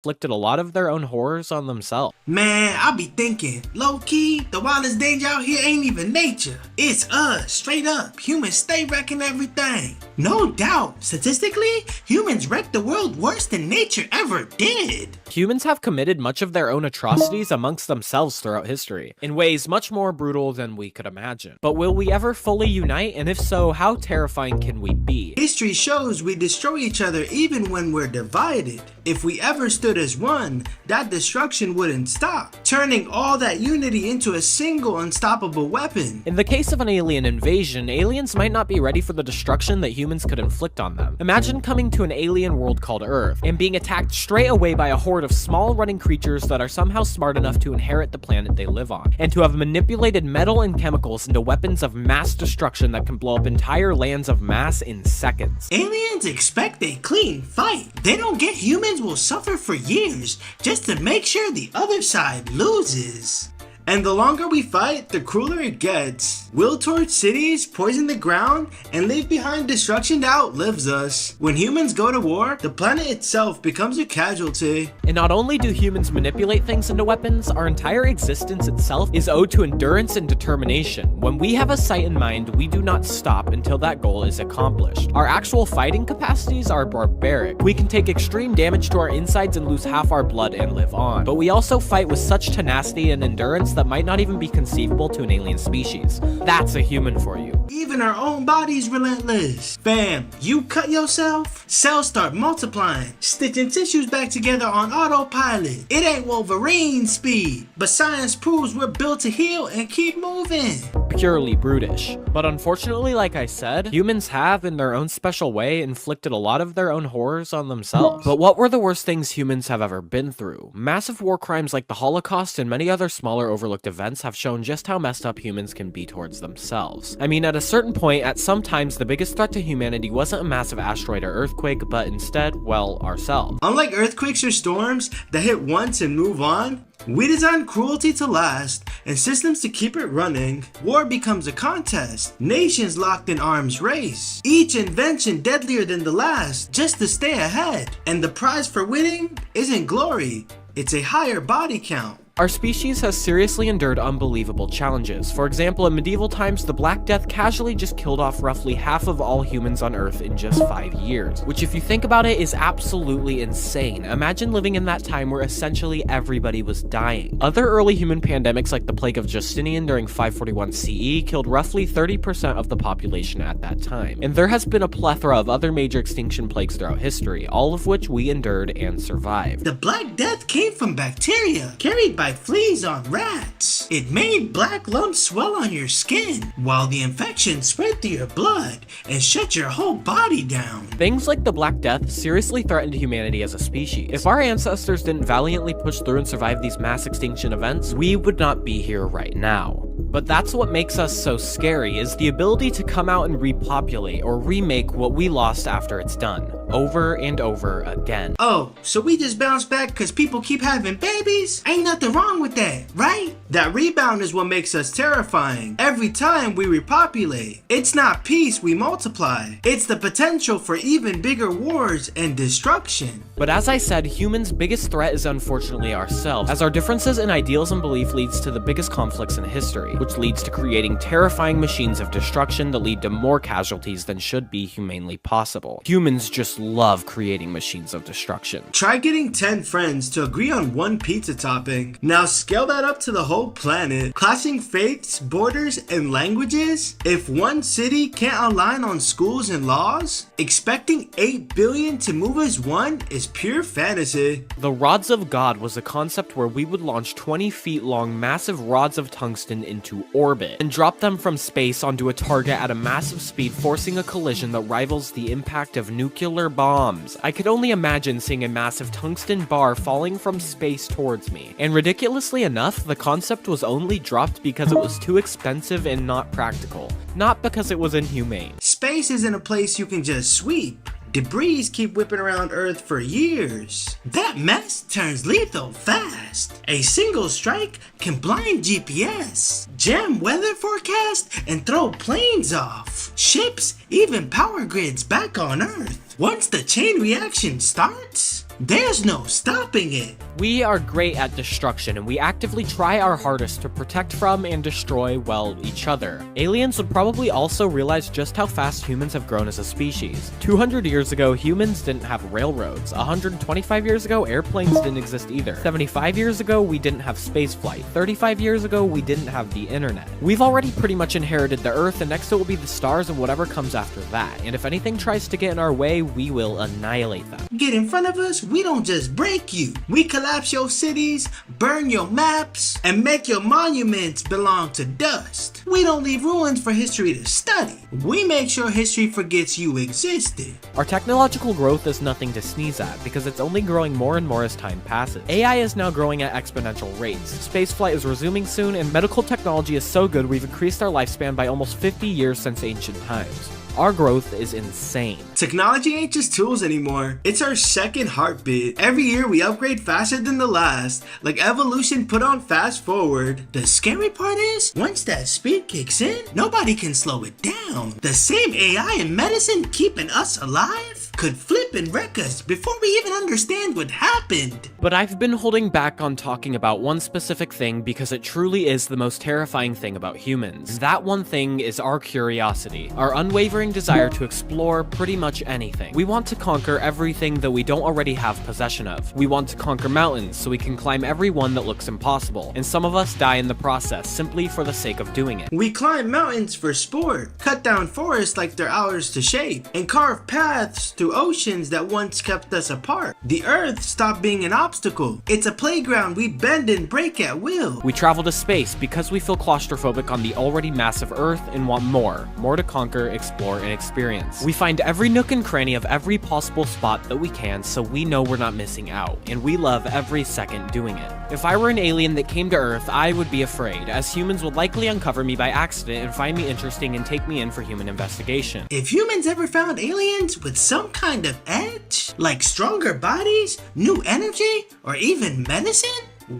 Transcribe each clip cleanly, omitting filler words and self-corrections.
inflicted a lot of their own horrors on themselves. Man, I be thinking, low-key, the wildest danger out here ain't even nature. It's us, straight up. Humans stay wrecking everything. No doubt, statistically, humans wreck the world worse than nature ever did. Humans have committed much of their own atrocities amongst themselves throughout history, in ways much more brutal than we could imagine. But will we ever fully unite, and if so, how terrifying can we be? History shows we destroy each other even when we're divided. If we ever stood as one, that destruction wouldn't stop, turning all that unity into a single unstoppable weapon. In the case of an alien invasion, aliens might not be ready for the destruction that humans could inflict on them. Imagine coming to an alien world called Earth, and being attacked straight away by a horde of small running creatures that are somehow smart enough to inherit the planet they live on, and to have manipulated metal and chemicals into weapons of mass destruction that can blow up entire lands of mass in seconds. Aliens expect a clean fight. They don't get humans will suffer for years just to make sure the other side loses. And the longer we fight, the crueler it gets. We'll torch cities, poison the ground, and leave behind destruction that outlives us. When humans go to war, the planet itself becomes a casualty. And not only do humans manipulate things into weapons, our entire existence itself is owed to endurance and determination. When we have a sight in mind, we do not stop until that goal is accomplished. Our actual fighting capacities are barbaric. We can take extreme damage to our insides and lose half our blood and live on. But we also fight with such tenacity and endurance that might not even be conceivable to an alien species. That's a human for you. Even our own body's relentless. Fam, you cut yourself, cells start multiplying, stitching tissues back together on autopilot. It ain't Wolverine speed, but science proves we're built to heal and keep moving. Purely brutish. But unfortunately, like I said, humans have, in their own special way, inflicted a lot of their own horrors on themselves. But what were the worst things humans have ever been through? Massive war crimes like the Holocaust and many other smaller overlooked events have shown just how messed up humans can be towards themselves. I mean, at a certain point, at some times, the biggest threat to humanity wasn't a massive asteroid or earthquake, but instead, well, ourselves. Unlike earthquakes or storms that hit once and move on, we design cruelty to last and systems to keep it running. War becomes a contest, nations locked in arms race, each invention deadlier than the last just to stay ahead. And the prize for winning isn't glory, it's a higher body count. Our species has seriously endured unbelievable challenges. For example, in medieval times, the Black Death casually just killed off roughly half of all humans on Earth in just 5 years, which if you think about it is absolutely insane. Imagine living in that time where essentially everybody was dying. Other early human pandemics like the Plague of Justinian during 541 CE killed roughly 30% of the population at that time. And there has been a plethora of other major extinction plagues throughout history, all of which we endured and survived. The Black Death came from bacteria, carried by fleas on rats. It made black lumps swell on your skin, while the infection spread through your blood and shut your whole body down. Things like the Black Death seriously threatened humanity as a species. If our ancestors didn't valiantly push through and survive these mass extinction events, we would not be here right now. But that's what makes us so scary, is the ability to come out and repopulate or remake what we lost after it's done, over and over again. Oh, so we just bounce back because people keep having babies? Ain't nothing wrong with that, right? That rebound is what makes us terrifying. Every time we repopulate, it's not peace we multiply. It's the potential for even bigger wars and destruction. But as I said, humans' biggest threat is unfortunately ourselves, as our differences in ideals and belief leads to the biggest conflicts in history, which leads to creating terrifying machines of destruction that lead to more casualties than should be humanely possible. Humans just love creating machines of destruction. Try getting 10 friends to agree on one pizza topping. Now scale that up to the whole planet. Clashing faiths, borders, and languages? If one city can't align on schools and laws, expecting 8 billion to move as one is pure fantasy. The Rods of God was a concept where we would launch 20 feet long massive rods of tungsten into orbit and drop them from space onto a target at a massive speed, forcing a collision that rivals the impact of nuclear bombs. I could only imagine seeing a massive tungsten bar falling from space towards me. And ridiculously enough, the concept was only dropped because it was too expensive and not practical, not because it was inhumane. Space isn't a place you can just sweep. Debris keep whipping around Earth for years. That mess turns lethal fast. A single strike can blind GPS, jam weather forecast, and throw planes off. Ships, even power grids back on Earth. Once the chain reaction starts, there's no stopping it. We are great at destruction, and we actively try our hardest to protect from and destroy, well, each other. Aliens would probably also realize just how fast humans have grown as a species. 200 years ago, humans didn't have railroads. 125 years ago, airplanes didn't exist either. 75 years ago, we didn't have spaceflight. 35 years ago, we didn't have the internet. We've already pretty much inherited the Earth, and next it will be the stars and whatever comes after that. And if anything tries to get in our way, we will annihilate them. Get in front of us, we don't just break you. We collapse your cities, burn your maps, and make your monuments belong to dust. We don't leave ruins for history to study. We make sure history forgets you existed. Our technological growth is nothing to sneeze at, because it's only growing more and more as time passes. AI is now growing at exponential rates. Spaceflight is resuming soon, and medical technology is so good we've increased our lifespan by almost 50 years since ancient times. Our growth is insane. Technology ain't just tools anymore. It's our second heartbeat. Every year we upgrade faster than the last, like evolution put on fast forward. The scary part is, once that speed kicks in, nobody can slow it down. The same AI and medicine keeping us alive could flip and wreck us before we even understand what happened. But I've been holding back on talking about one specific thing because it truly is the most terrifying thing about humans. That one thing is our curiosity, our unwavering desire to explore pretty much anything. We want to conquer everything that we don't already have possession of. We want to conquer mountains so we can climb every one that looks impossible, and some of us die in the process simply for the sake of doing it. We climb mountains for sport, cut down forests like they're ours to shape, and carve paths through oceans that once kept us apart. The earth stopped being an obstacle. It's a playground we bend and break at will. We travel to space because we feel claustrophobic on the already massive Earth and want more to conquer, explore, and experience. We find every nook and cranny of every possible spot that we can so we know we're not missing out, and we love every second doing it. If I were an alien that came to Earth, I would be afraid, as humans would likely uncover me by accident and find me interesting and take me in for human investigation. If humans ever found aliens with some kind of edge, like stronger bodies, new energy, or even medicine,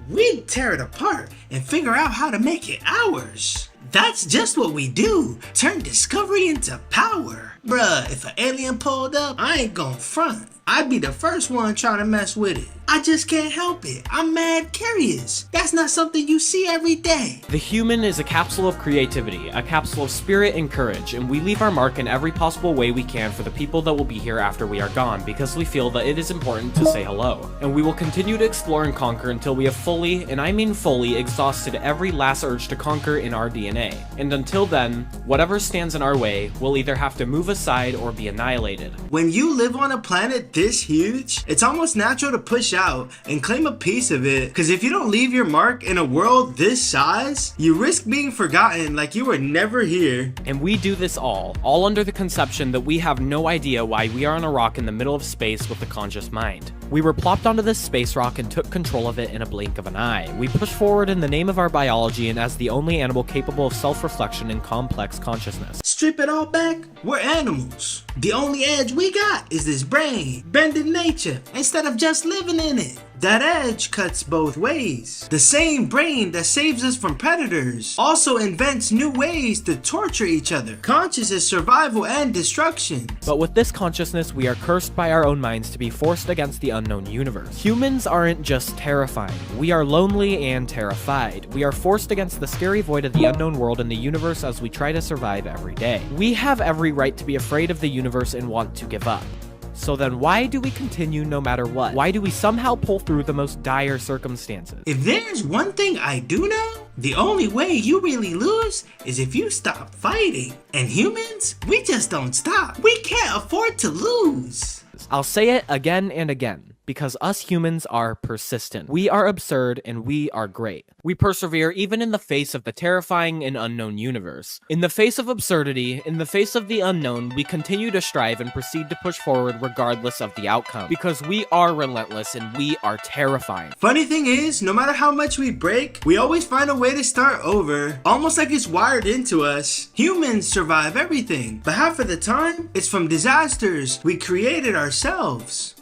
we'd tear it apart and figure out how to make it ours. That's just what we do, turn discovery into power. Bruh, if an alien pulled up, I ain't gon' front. I'd be the first one trying to mess with it. I just can't help it. I'm mad curious. That's not something you see every day. The human is a capsule of creativity, a capsule of spirit and courage, and we leave our mark in every possible way we can for the people that will be here after we are gone, because we feel that it is important to say hello. And we will continue to explore and conquer until we have fully, and I mean fully, exhausted every last urge to conquer in our DNA. And until then, whatever stands in our way will either have to move aside or be annihilated. When you live on a planet this huge, it's almost natural to push out and claim a piece of it, because if you don't leave your mark in a world this size, you risk being forgotten like you were never here. And we do this all under the conception that we have no idea why we are on a rock in the middle of space with a conscious mind. We were plopped onto this space rock and took control of it in a blink of an eye. We push forward in the name of our biology and as the only animal capable of self-reflection and complex consciousness. Strip it all back, we're animals. The only edge we got is this brain, bending nature instead of just living in it. That edge cuts both ways. The same brain that saves us from predators also invents new ways to torture each other. Conscious is survival and destruction. But with this consciousness, we are cursed by our own minds to be forced against the unknown universe. Humans aren't just terrifying. We are lonely and terrified. We are forced against the scary void of the unknown world and the universe as we try to survive every day. We have every right to be afraid of the universe and want to give up. So then why do we continue no matter what? Why do we somehow pull through the most dire circumstances? If there's one thing I do know, the only way you really lose is if you stop fighting. And humans, we just don't stop. We can't afford to lose. I'll say it again and again. Because us humans are persistent. We are absurd and we are great. We persevere even in the face of the terrifying and unknown universe. In the face of absurdity, in the face of the unknown, we continue to strive and proceed to push forward regardless of the outcome. Because we are relentless and we are terrifying. Funny thing is, no matter how much we break, we always find a way to start over. Almost like it's wired into us. Humans survive everything, but half of the time, it's from disasters we created ourselves.